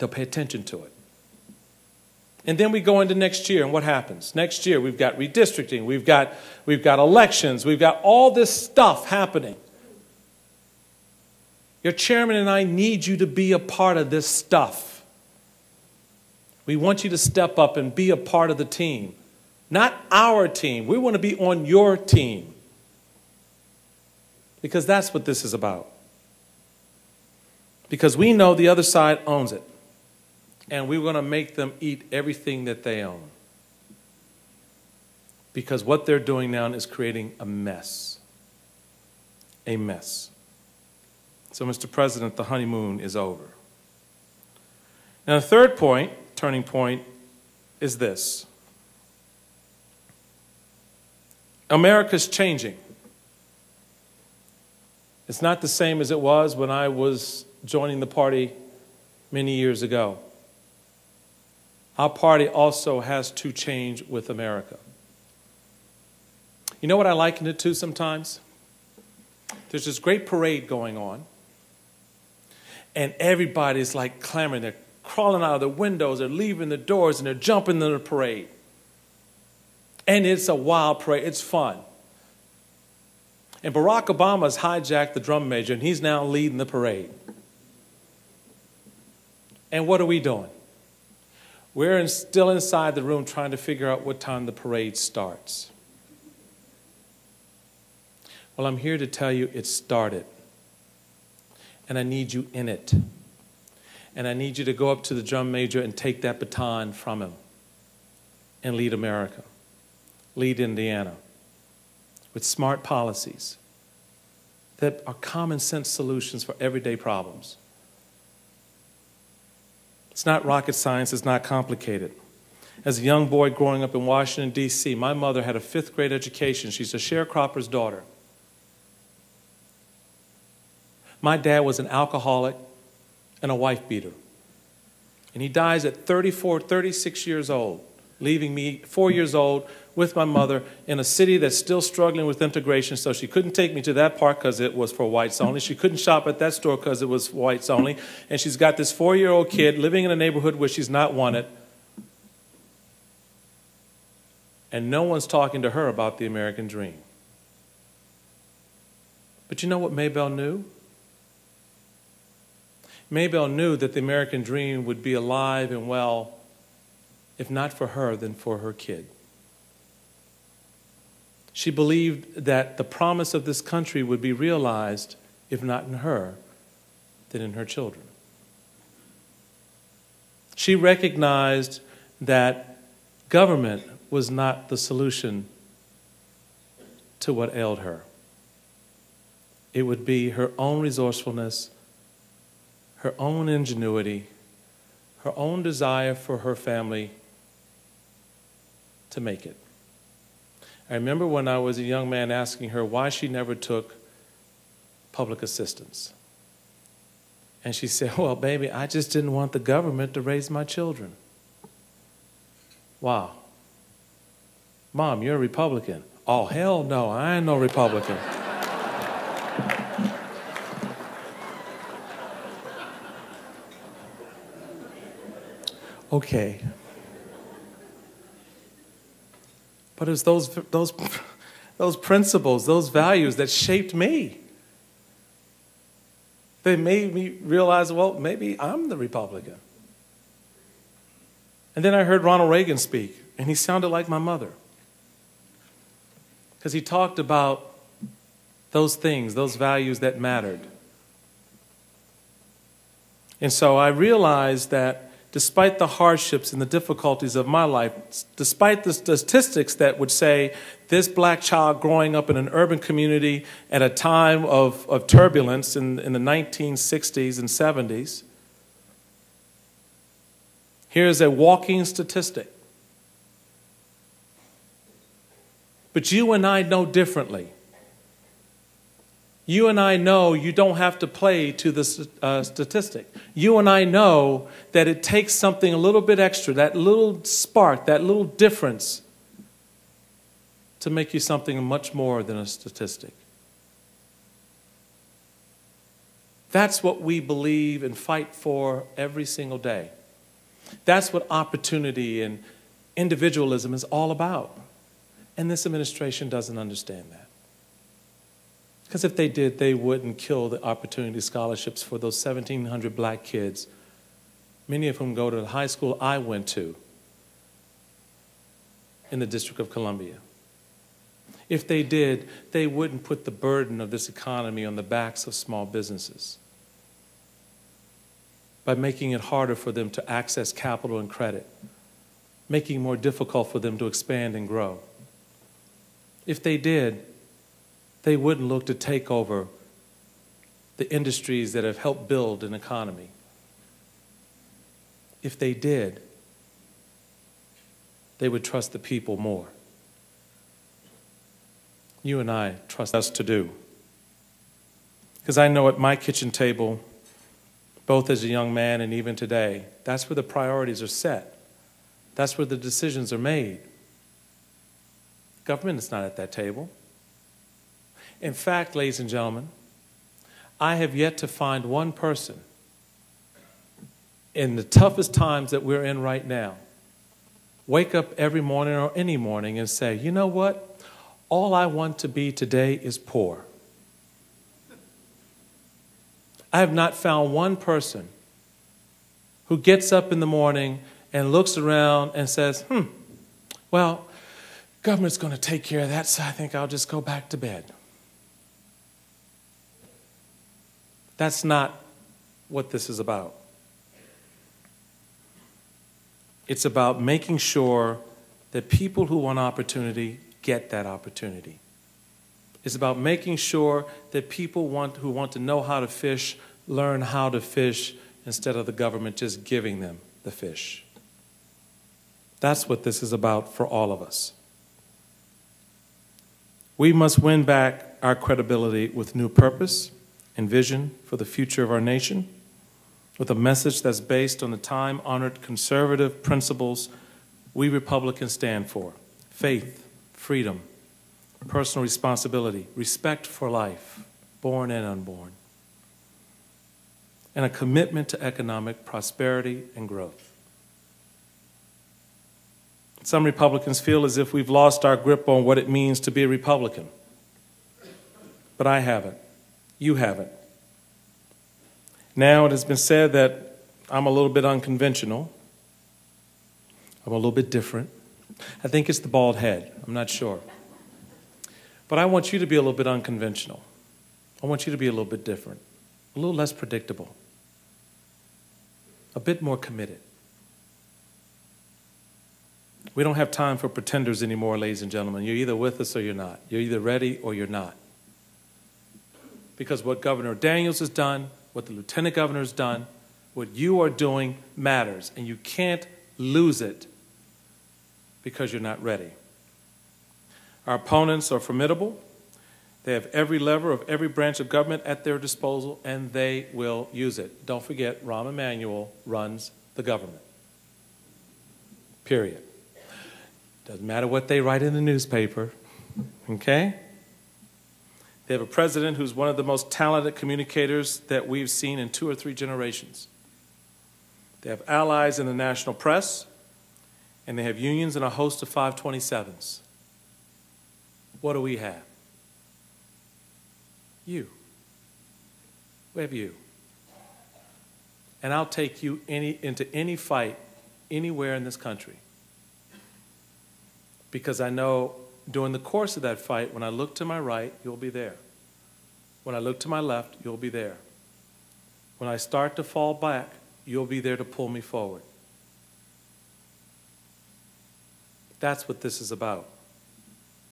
They'll pay attention to it. And then we go into next year, and what happens? Next year, we've got redistricting, we've got elections, we've got all this stuff happening. Your chairman and I need you to be a part of this stuff. We want you to step up and be a part of the team. Not our team. We want to be on your team. Because that's what this is about. Because we know the other side owns it. And we're going to make them eat everything that they own. Because what they're doing now is creating a mess. A mess. So, Mr. President, the honeymoon is over. Now, the third point, turning point, is this. America's changing. It's not the same as it was when I was joining the party many years ago. Our party also has to change with America. You know what I liken it to sometimes? There's this great parade going on, and everybody's like clamoring. They're crawling out of the windows, they're leaving the doors, and they're jumping into the parade. And it's a wild parade. It's fun. And Barack Obama has hijacked the drum major, and he's now leading the parade. And what are we doing? We're still inside the room trying to figure out what time the parade starts. Well, I'm here to tell you it started. And I need you in it. And I need you to go up to the drum major and take that baton from him and lead America. Lead Indiana with smart policies that are common sense solutions for everyday problems. It's not rocket science, it's not complicated. As a young boy growing up in Washington, D.C., my mother had a 5th grade education. She's a sharecropper's daughter. My dad was an alcoholic and a wife beater. And he dies at 36 years old, leaving me 4 years old with my mother in a city that's still struggling with integration, so she couldn't take me to that park because it was for whites only. She couldn't shop at that store because it was whites only. And she's got this 4-year-old kid living in a neighborhood where she's not wanted. And no one's talking to her about the American dream. But you know what Maybelle knew? Maybelle knew that the American dream would be alive and well, if not for her, then for her kid. She believed that the promise of this country would be realized, if not in her, then in her children. She recognized that government was not the solution to what ailed her. It would be her own resourcefulness, her own ingenuity, her own desire for her family to make it. I remember when I was a young man asking her why she never took public assistance. And she said, well, baby, I just didn't want the government to raise my children. Wow. Mom, you're a Republican. Oh, hell no, I ain't no Republican. Okay. But it's those principles, those values that shaped me. They made me realize, well, maybe I'm the Republican. And then I heard Ronald Reagan speak, and he sounded like my mother. Because he talked about those things, those values that mattered. And so I realized that despite the hardships and the difficulties of my life, despite the statistics that would say this black child growing up in an urban community at a time of turbulence in the 1960s and 70s, here's a walking statistic. But you and I know differently. You and I know you don't have to play to the statistic. You and I know that it takes something a little bit extra, that little spark, that little difference to make you something much more than a statistic. That's what we believe and fight for every single day. That's what opportunity and individualism is all about. And this administration doesn't understand that. Because if they did, they wouldn't kill the opportunity scholarships for those 1,700 black kids, many of whom go to the high school I went to in the District of Columbia. If they did, they wouldn't put the burden of this economy on the backs of small businesses by making it harder for them to access capital and credit, making it more difficult for them to expand and grow. If they did, they wouldn't look to take over the industries that have helped build an economy. If they did, they would trust the people more. You and I trust us to do. Because I know at my kitchen table, both as a young man and even today, that's where the priorities are set. That's where the decisions are made. Government is not at that table. In fact, ladies and gentlemen, I have yet to find one person in the toughest times that we're in right now, wake up every morning or any morning and say, you know what? All I want to be today is poor. I have not found one person who gets up in the morning and looks around and says, well, government's going to take care of that, so I think I'll just go back to bed. That's not what this is about. It's about making sure that people who want opportunity get that opportunity. It's about making sure that people who want to know how to fish learn how to fish instead of the government just giving them the fish. That's what this is about for all of us. We must win back our credibility with new purpose and vision for the future of our nation, with a message that's based on the time-honored conservative principles we Republicans stand for: faith, freedom, personal responsibility, respect for life, born and unborn, and a commitment to economic prosperity and growth. Some Republicans feel as if we've lost our grip on what it means to be a Republican. But I haven't. You haven't. Now it has been said that I'm a little bit unconventional. I'm a little bit different. I think it's the bald head. I'm not sure. But I want you to be a little bit unconventional. I want you to be a little bit different, a little less predictable, a bit more committed. We don't have time for pretenders anymore, ladies and gentlemen. You're either with us or you're not. You're either ready or you're not. Because what Governor Daniels has done, what the Lieutenant Governor has done, what you are doing matters, and you can't lose it because you're not ready. Our opponents are formidable. They have every lever of every branch of government at their disposal, and they will use it. Don't forget, Rahm Emanuel runs the government. Period. Doesn't matter what they write in the newspaper, okay? They have a president who's one of the most talented communicators that we've seen in 2 or 3 generations. They have allies in the national press, and they have unions and a host of 527s. What do we have? You. We have you. And I'll take you into any fight anywhere in this country. Because I know during the course of that fight, when I look to my right, you'll be there. When I look to my left, you'll be there. When I start to fall back, you'll be there to pull me forward. That's what this is about.